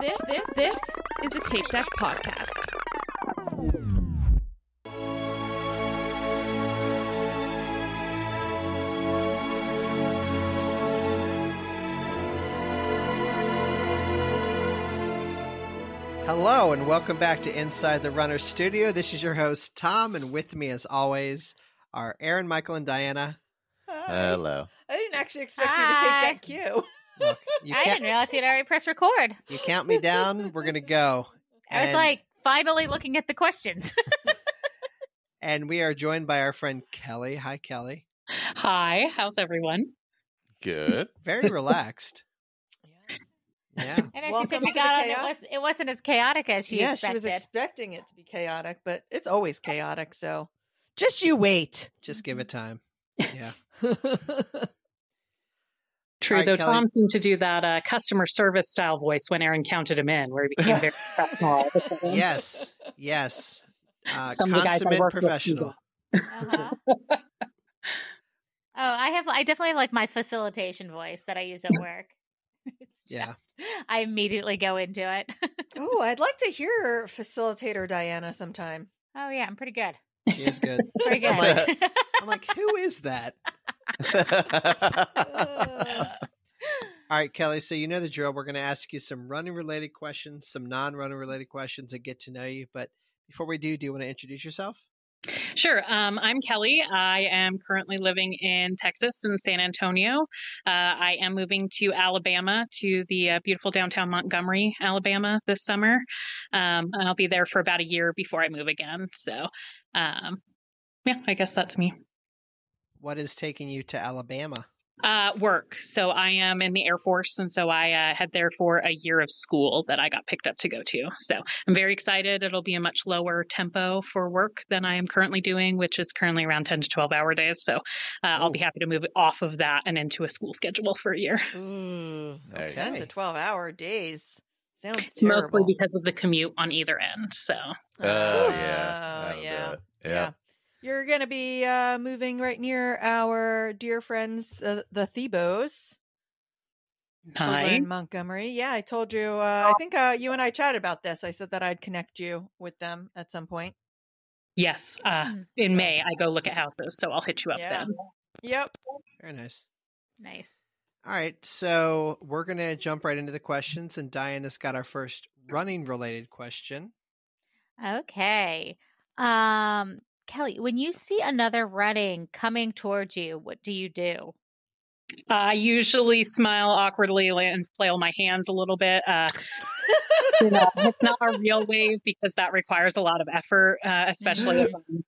This is a Tape Deck podcast. Hello and welcome back to Inside the Runner Studio. This is your host, Tom, and with me as always are Aaron, Michael, and Diana. Hi. Hello. I didn't actually expect you to take that cue. Look, I didn't realize we'd already pressed record. You count me down, we're going to go. I was like, finally looking at the questions. And we are joined by our friend Kelley. Hi, Kelley. Hi, how's everyone? Good. Very relaxed. Yeah. I know she Welcome said she to the got on. chaos. It wasn't as chaotic as she Yeah, expected. she was expecting it to be chaotic, but it's always chaotic, so just you wait. Just give it time. Yeah. True, All right, though Kelley. Tom seemed to do that customer service style voice when Aaron counted him in, where he became very professional all of a sudden. Yes. Some of the guys I Consummate work with do professional. Uh-huh. I definitely have like my facilitation voice that I use at work. It's just, I immediately go into it. Oh, I'd like to hear facilitator Diana sometime. Oh yeah, I'm pretty good. She is good. Pretty good. I'm like, who is that? All right, Kelley, so you know the drill. We're going to ask you some running-related questions, some non-running related questions, and get to know you. But before we do you want to introduce yourself? Sure. I'm Kelley. I am currently living in Texas in San Antonio. I am moving to Alabama, to the beautiful downtown Montgomery, Alabama this summer. And I'll be there for about a year before I move again. So, yeah, I guess that's me. What is taking you to Alabama? Work. So I am in the Air Force, and so I head there for a year of school that I got picked up to go to. So I'm very excited. It'll be a much lower tempo for work than I am currently doing, which is currently around 10 to 12-hour days. So I'll be happy to move off of that and into a school schedule for a year. Ooh, There you 10 go. to 12-hour days. Sounds It's terrible. mostly because of the commute on either end. So Oh, yeah. That'll yeah. do it. Yeah. You're going to be moving right near our dear friends, the Thebos, over in nice. Montgomery. Yeah, I told you. I think you and I chatted about this. I said that I'd connect you with them at some point. Yes. In May, I go look at houses, so I'll hit you up Yeah. then. Yep. Very nice. Nice. All right, so we're going to jump right into the questions, and Diana's got our first running-related question. Okay. Kelley, when you see another running coming towards you, what do you do? I usually smile awkwardly and flail my hands a little bit. It's not a real wave because that requires a lot of effort, especially if I'm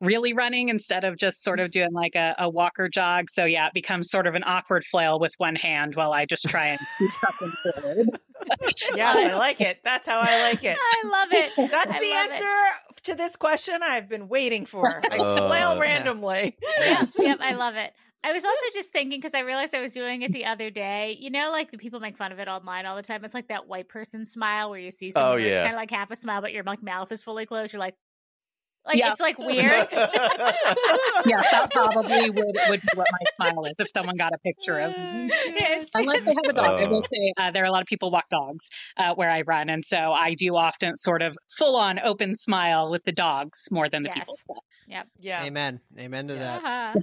really running instead of just sort of doing like a walk or jog. So yeah, it becomes sort of an awkward flail with one hand while I just try and keep trucking forward. Yes, I like it. That's how I like it. I love it. That's I the love answer to this question I've been waiting for. I Oh, flail yeah. randomly. Yes. Yep, I love it. I was also just thinking, because I realized I was doing it the other day. You know, like the people make fun of it online all the time. It's like that white person smile where you see someone where it's yeah. kind of like half a smile, but your like mouth is fully closed. You're like Yeah. it's like weird. Yeah, that probably would be what my smile is if someone got a picture of me. It's Unless they just- have a dog. I will say there are a lot of people walk dogs where I run. And so I do often sort of full on open smile with the dogs more than the Yes. people. Yep. Yeah. Amen to that. Uh-huh.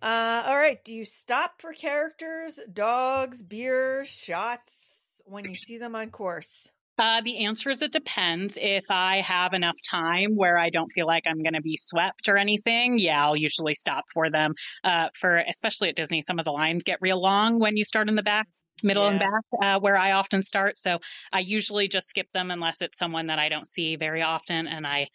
All right. Do you stop for characters, dogs, beer, shots when you see them on course? The answer is it depends. If I have enough time where I don't feel like I'm going to be swept or anything, yeah, I'll usually stop for them. Especially at Disney, some of the lines get real long when you start in the back, middle and back, where I often start. So I usually just skip them unless it's someone that I don't see very often, and I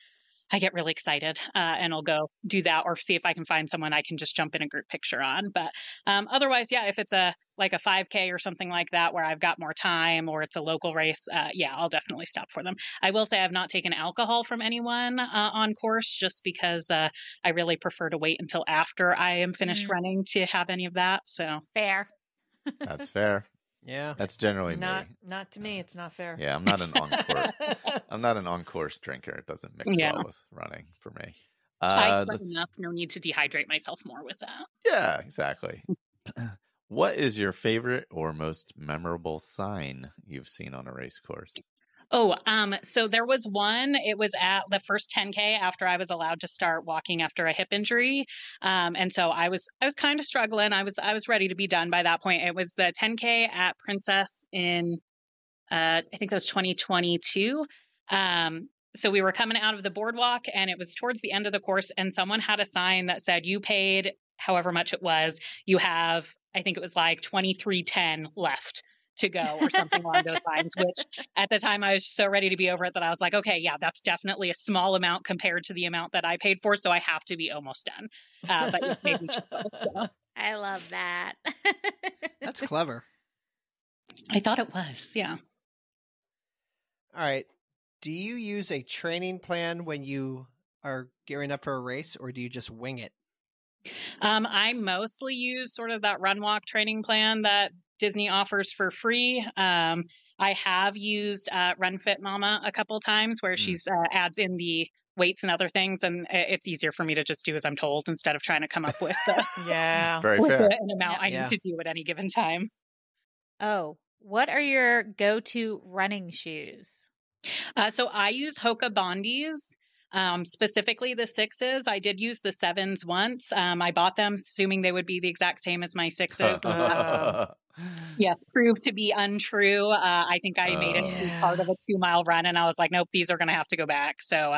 get really excited and I'll go do that or see if I can find someone I can just jump in a group picture on. But otherwise, yeah, if it's a 5K or something like that where I've got more time or it's a local race, yeah, I'll definitely stop for them. I will say I've not taken alcohol from anyone on course just because I really prefer to wait until after I am finished running to have any of that. So Fair. That's fair. Yeah. That's generally Not me. to me. It's not fair. Yeah, I'm not an on-course drinker. It doesn't mix Yeah. well with running for me. I sweat that's- enough. No need to dehydrate myself more with that. Yeah, exactly. What is your favorite or most memorable sign you've seen on a race course? So there was one, it was at the first 10K after I was allowed to start walking after a hip injury. And so I was kind of struggling. I was ready to be done by that point. It was the 10K at Princess in, I think that was 2022. So we were coming out of the boardwalk and it was towards the end of the course and someone had a sign that said, you paid however much it was, you have, I think it was like 23.10 left to go or something along those lines, which at the time I was so ready to be over it that I was like, okay, yeah, that's definitely a small amount compared to the amount that I paid for. So I have to be almost done. But it made me chuckle. So I love that. That's clever. I thought it was, yeah. All right. Do you use a training plan when you are gearing up for a race, or do you just wing it? I mostly use sort of that run walk training plan that Disney offers for free. I have used Run Fit Mama a couple times where she's adds in the weights and other things, and it's easier for me to just do as I'm told instead of trying to come up with Very fair. an amount I need to do at any given time. Oh, what are your go-to running shoes? So I use Hoka Bondis. Specifically the 6s. I did use the 7s once. I bought them assuming they would be the exact same as my 6s. Yes, proved to be untrue. I think I made it through part of a 2-mile run and I was like, nope, these are going to have to go back. So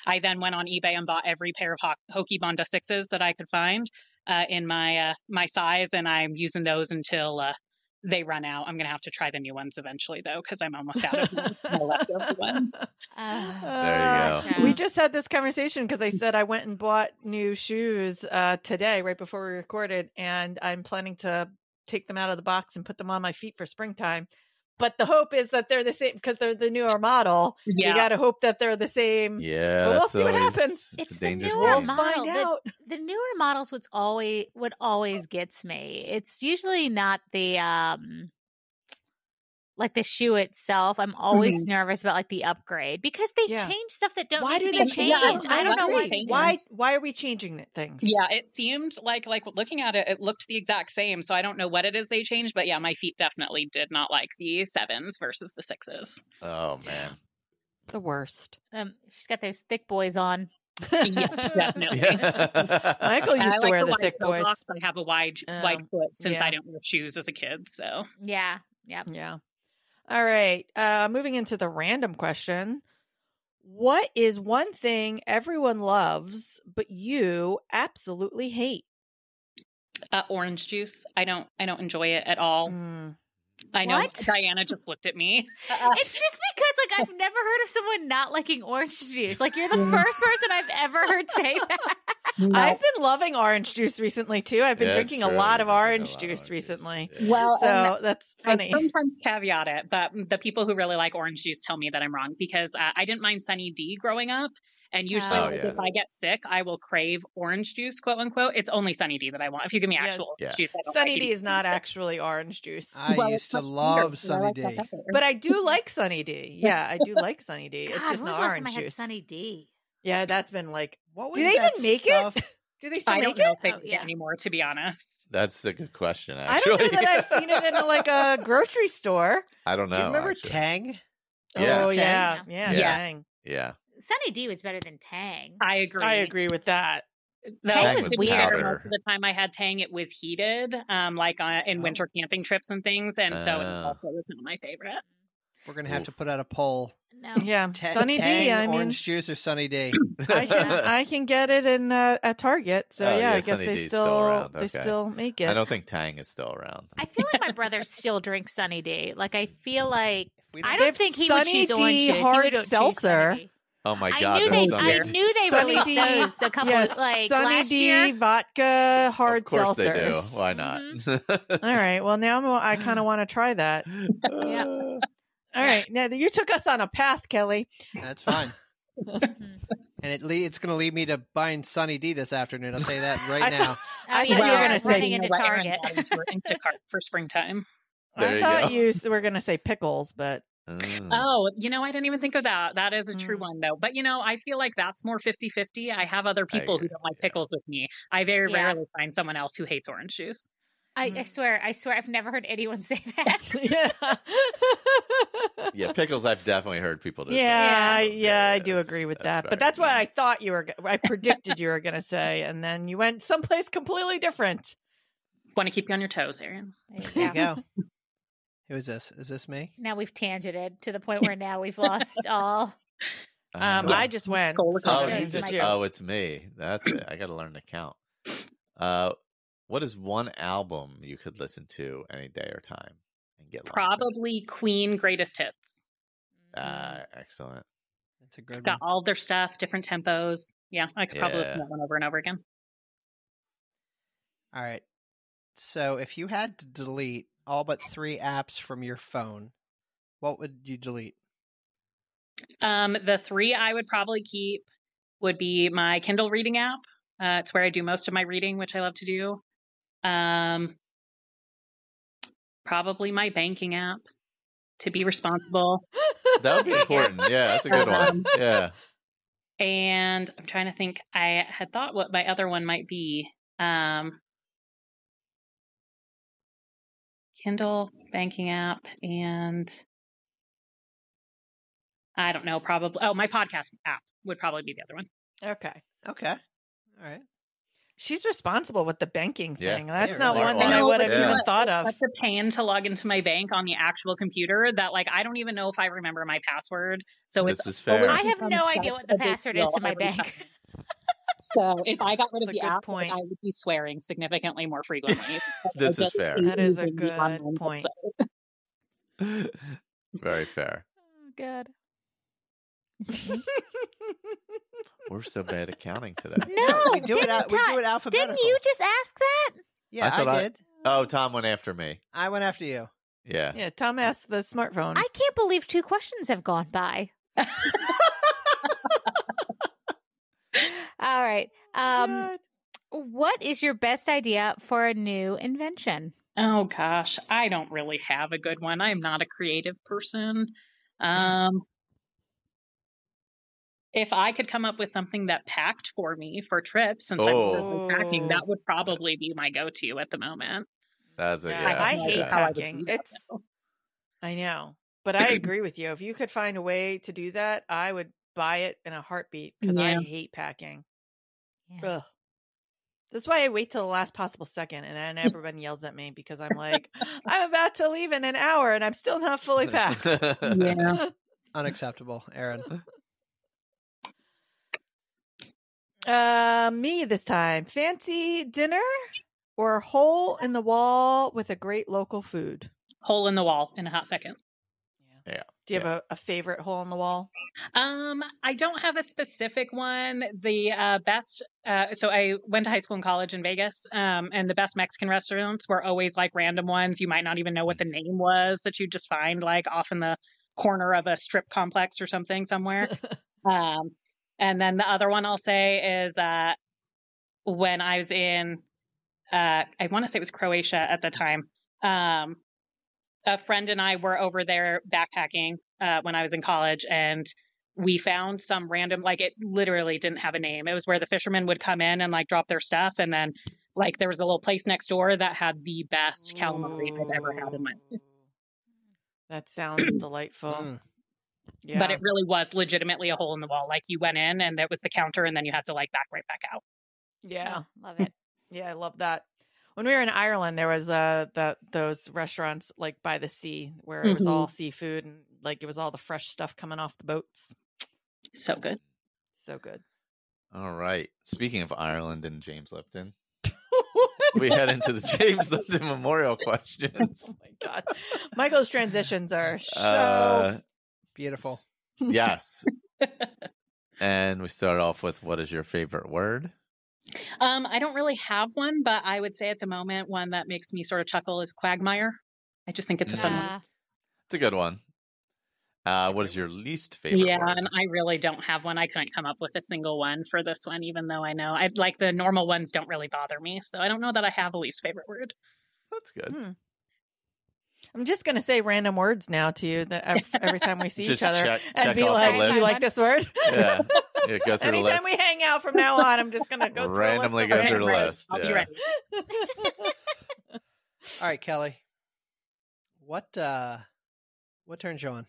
I then went on eBay and bought every pair of Hoka Bondi 6s that I could find in my size, and I'm using those until they run out. I'm going to have to try the new ones eventually, though, because I'm almost out of my leftover ones. There you go. We just had this conversation because I said I went and bought new shoes today, right before we recorded, and I'm planning to take them out of the box and put them on my feet for springtime. But the hope is that they're the same because they're the newer model. Yeah. You got to hope that they're the same. Yeah, But we'll see what happens. It's a the dangerous newer game. model. Find out. The newer models what always gets me. It's usually not the like the shoe itself. I'm always nervous about like the upgrade because they change stuff that don't Why need do to they be change changed. it? I don't know Why are we changing things? Yeah, it seemed like looking at it, it looked the exact same. So I don't know what it is they changed, but yeah, my feet definitely did not like the 7s versus the 6s. Oh, man. The worst. She's got those thick boys on. Yes, definitely. Michael used to wear the thick boys. I have a wide foot since I don't wear shoes as a kid. So Yeah. Yep. Yeah. All right. Moving into the random question. What is one thing everyone loves, but you absolutely hate? Orange juice. I don't enjoy it at all. I know What? Diana just looked at me. It's just because like I've never heard of someone not liking orange juice. Like you're the first person I've ever heard say that. I've been loving orange juice recently too. I've been drinking a lot of orange juice recently. Yeah. Well, So that's funny. I sometimes caveat it, but the people who really like orange juice tell me that I'm wrong because I didn't mind Sunny D growing up. And usually if I get sick, I will crave orange juice, quote unquote. It's only Sunny D that I want. If you give me actual orange juice, I don't Sunny like D it. is not actually orange juice. I used to love Sunny D. But I do like Sunny D. Yeah, I do like Sunny D. God, It's just when was not the last time orange I had juice. Sunny D? Yeah, that's been like, What was do they that even make stuff? it? Do they still I make don't know it? if they make it anymore, to be honest. That's a good question, I actually. don't know that I've seen it in like a grocery store. I don't know. Do you remember actually. Tang? Yeah. Oh Tang? yeah, Yeah. Dang. Yeah. Sunny D was better than Tang. I agree. I agree with that. Though, Tang to was be weird. fair, powder. most of the time I had Tang, it was heated, like in winter camping trips and things, and so it also was not my favorite. We're gonna have to put out a poll. No. Yeah, Ta- Sunny Tang, D. I mean, orange juice or Sunny D? I can get it in at Target. So Oh, yeah, yeah, I guess Sunny they D's still still around. they Okay. still make it. I don't think Tang is still around. I feel like my brother still drinks Sunny D. Like I feel like We I They don't have think he would Sunny choose orange D juice. He hard would choose seltzer. Sunny D. Oh my I God. knew that's they Sunny released D. those a couple Yes, like Sunny last D year. vodka hard Of course they do. seltzers. Why not? All right. Well, now I kind of want to try that. Yeah. All right. Now you took us on a path, Kelly. That's fine. And it's going to lead me to buying Sunny D this afternoon. I'll tell you that right now. I yeah, thought you were you're gonna say running into Let Erin Target. add into her Instacart for springtime. There I you thought go. you were going to say pickles, but Oh, I didn't even think of that. That is a true one, though. But, I feel like that's more 50-50. I have other people who agree. don't like pickles with me. I very Yeah. rarely find someone else who hates orange juice. I swear, I've never heard anyone say that. Yeah. Yeah, pickles. I've definitely heard people do. I do That's- agree with that's that. But very that's what mean. I thought you were. I predicted you were going to say, and then you went someplace completely different. Want to keep you on your toes, Aaron. There you go. Who is this? Is this me? Now we've tangented to the point where now we've lost all. I just went. Goal So Oh, that you means just- it's you. oh, it's me. That's it. I got to learn to count. What is one album you could listen to any day or time and get lost in? Probably Queen Greatest Hits. Excellent. That's a good It's one. got all their stuff, different tempos. Yeah, I could probably listen Yeah. to that one over and over again. All right. So if you had to delete all but 3 apps from your phone, what would you delete? The 3 I would probably keep would be my Kindle reading app. It's where I do most of my reading, which I love to do. Probably my banking app to be responsible. That would be important. Yeah, that's a good one. Yeah. And I'm trying to think. I had thought what my other one might be. Kindle, banking app, and I don't know, probably. Oh, my podcast app would probably be the other one. Okay. Okay. All right. She's responsible with the banking Yeah. thing. That's Yeah, not really. one that I No, would but have you know even what? thought of. It's such a pain to log into my bank on the actual computer that, like, I don't even know if I remember my password. So This it's is fair. I have becomes no such idea what a the big password is deal to my every bank. time. So if I got rid of That's a the good app, like, point. I would be swearing significantly more frequently. This I is just fair. hate That is a using the good online point. website. Very fair. Oh, God. We're so bad at counting today. No, we do it. didn't We do Todd- it alphabetical. Didn't you just ask that? Yeah, I I, thought I- did. Oh, Tom went after me. I went after you. Yeah. Yeah, Tom asked the smartphone. I can't believe 2 questions have gone by. All right. God. What is your best idea for a new invention? Oh gosh, I don't really have a good one. I'm not a creative person. If I could come up with something that packed for me for trips, since I'm currently packing, that would probably be my go-to at the moment. That's it. Yeah, Yeah. I hate how I would packing. do that, It's though. I know, but I agree with you. If you could find a way to do that, I would buy it in a heartbeat because I Yeah. hate packing. Yeah. Ugh. That's why I wait till the last possible second, and then everyone yells at me because I'm like, I'm about to leave in an hour, and I'm still not fully packed. Yeah. Unacceptable, Aaron. Me this time. Fancy dinner or hole in the wall with a great local food? Hole in the wall in a hot second. Yeah. Do you have a favorite hole in the wall? I don't have a specific one. The best, so I went to high school and college in Vegas, and the best Mexican restaurants were always like random ones. You might not even know what the name was that you just find like off in the corner of a strip complex or something somewhere. And then the other one I'll say is when I was in, I want to say it was Croatia at the time. A friend and I were over there backpacking when I was in college, and we found some random, like it literally didn't have a name. It was where the fishermen would come in and like drop their stuff. And then like there was a little place next door that had the best calamari I've ever had in my life. That sounds delightful. Mm. Yeah. But it really was legitimately a hole in the wall. Like you went in and it was the counter and then you had to like back right back out. yeah. Oh, love it. Yeah, I love that. When we were in Ireland, there was those restaurants like by the sea where it was all seafood and like it was all the fresh stuff coming off the boats. So good. So good. All right. Speaking of Ireland and James Lipton, we head into the James Lipton Memorial questions. Oh my God. Michael's transitions are so Beautiful. Yes. And we start off with, what is your favorite word? I don't really have one, but I would say at the moment one that makes me sort of chuckle is quagmire. I just think it's a fun one. It's a good one. What is your least favorite Yeah, word? and I really don't have one. I couldn't come up with a single one for this one, even though I know I'd like the normal ones don't really bother me. So I don't know that I have a least favorite word. That's good. I'm just going to say random words now to you that every time we see Just each other check and be off the like, do list. you like this word? Yeah. Yeah, go through the Anytime list. we hang out from now on, I'm just going to go Randomly through a go list through of the words. list. I'll be Yeah. ready. All right, Kelley. What turns you on?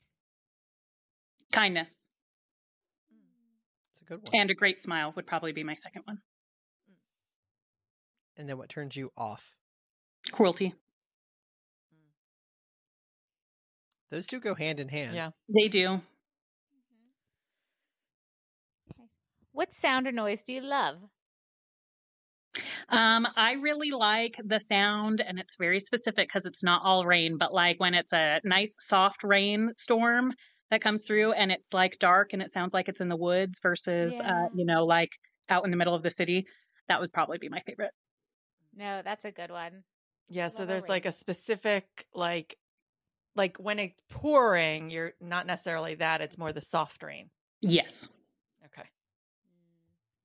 Kindness It's a good one. and a great smile would probably be my second one. And then what turns you off? Cruelty. Those two go hand in hand. Yeah. They do. What sound or noise do you love? I really like the sound, and it's very specific because it's not all rain, but like when it's a nice soft rain storm that comes through and it's like dark and it sounds like it's in the woods versus, Yeah. like out in the middle of the city. That would probably be my favorite. No, that's a good one. Yeah, Love so a there's rain. like a specific like when it's pouring, you're not necessarily that, it's more the soft rain. Yes. Okay.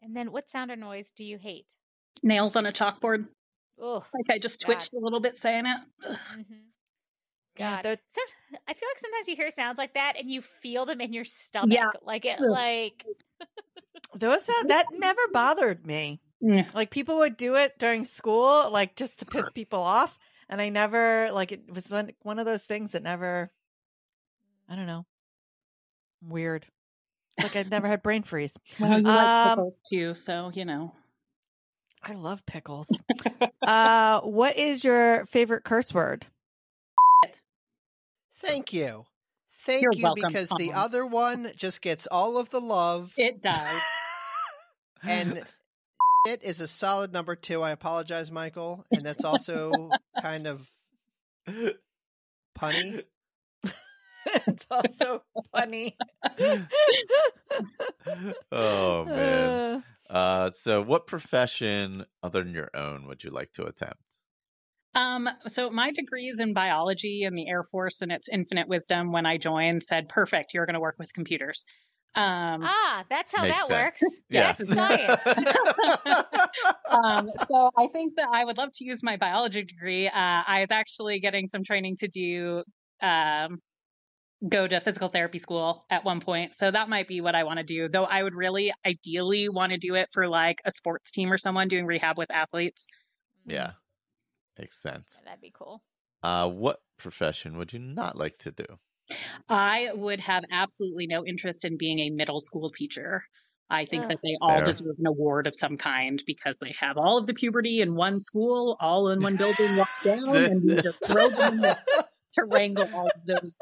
And then what sound or noise do you hate? Nails on a chalkboard. Oh, Like I just twitched a little bit saying it. Ugh. Yeah, God. that- I feel like sometimes you hear sounds like that and you feel them in your stomach. Yeah. Like it, Ugh. like that never bothered me. Yeah. Like people would do it during school, like just to piss people off, and I never like it was one of those things that never. I don't know. Weird. It's like I've never had brain freeze. Well, you like pickles too, so I love pickles. What is your favorite curse word? Thank you. Thank You're you, welcome, because the Tom. other one just gets all of the love. It does. And it is a solid number 2. I apologize, Michael. And that's also kind of punny. It's also funny. Oh man. So what profession other than your own would you like to attempt? So my degree is in biology, and the Air Force and its infinite wisdom when I joined said, perfect, you're going to work with computers. that's how Makes that sense. works. Yeah. That's science. So I think that I would love to use my biology degree. I was actually getting some training to do, go to physical therapy school at one point. So that might be what I want to do, though I would really ideally want to do it for like a sports team or someone doing rehab with athletes. Yeah. Makes sense. That'd be cool. What profession would you not like to do? I would have absolutely no interest in being a middle school teacher. I think Ugh. that they all Fair. deserve an award of some kind because they have all of the puberty in one school, all in one building, locked down, and we just throw them in there to wrangle all of those.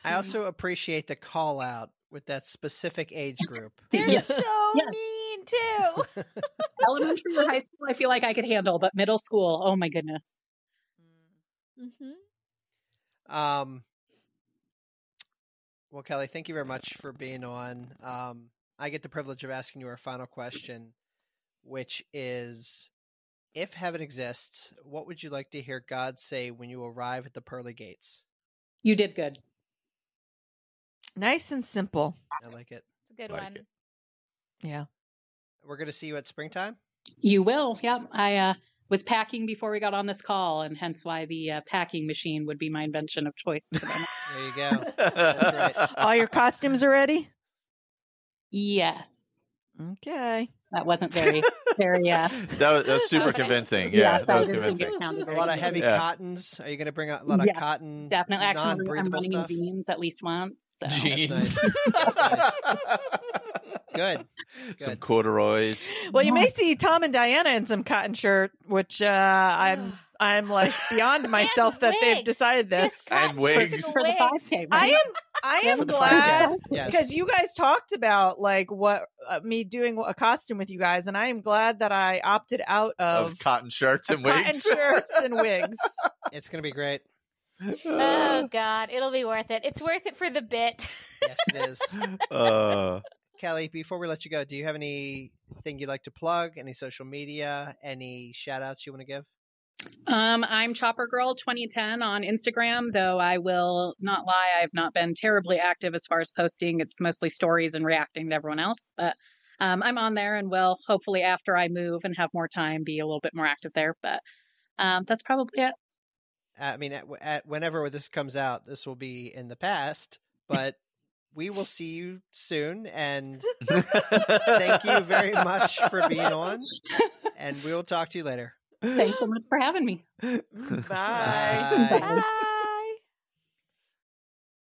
I also appreciate the call out with that specific age group. They're Yes. so Yes. mean too. Elementary or high school, I feel like I could handle, but middle school, oh my goodness. Well, Kelley, thank you very much for being on. I get the privilege of asking you our final question, which is, if heaven exists, what would you like to hear God say when you arrive at the pearly gates? You did good. Nice and simple. I like it. It's a good Like one. it. Yeah. We're going to see you at springtime? You will. Yeah. I was packing before we got on this call, and hence why the packing machine would be my invention of choice today. There you go. That's right. All your costumes are ready? Yes. Okay. That wasn't very. That was super Okay. convincing. Yeah, that was convincing. A lot of heavy Yeah. cottons. Are you going to bring a lot of Yes, cotton, Definitely. Actually, I'm non-breathable running stuff? in jeans at least once. So. Jeans. That's nice. Good. Some Good. corduroys. Well, you may see Tom and Diana in some cotton shirt, which I'm like beyond myself that they've wigs. decided this. Just And cotton wigs. shirts For the wigs. 5K, I right? am For the glad 5K. Yes. because you guys talked about like what me doing a costume with you guys, and I am glad that I opted out Of cotton shirts and cotton wigs. shirts and wigs. It's going to be great. Oh God, it'll be worth it. It's worth it for the bit. Yes, it is. Uh, Kelley, before we let you go, do you have anything you'd like to plug? Any social media? Any shout outs you want to give? I'm Chopper Girl 2010 on Instagram, though I will not lie, I've not been terribly active as far as posting. It's mostly stories and reacting to everyone else, but I'm on there and will hopefully after I move and have more time be a little bit more active there. But that's probably it. I mean, whenever this comes out, this will be in the past, but we will see you soon. And thank you very much for being on. And we will talk to you later. Thanks so much for having me. Bye. Bye. Bye.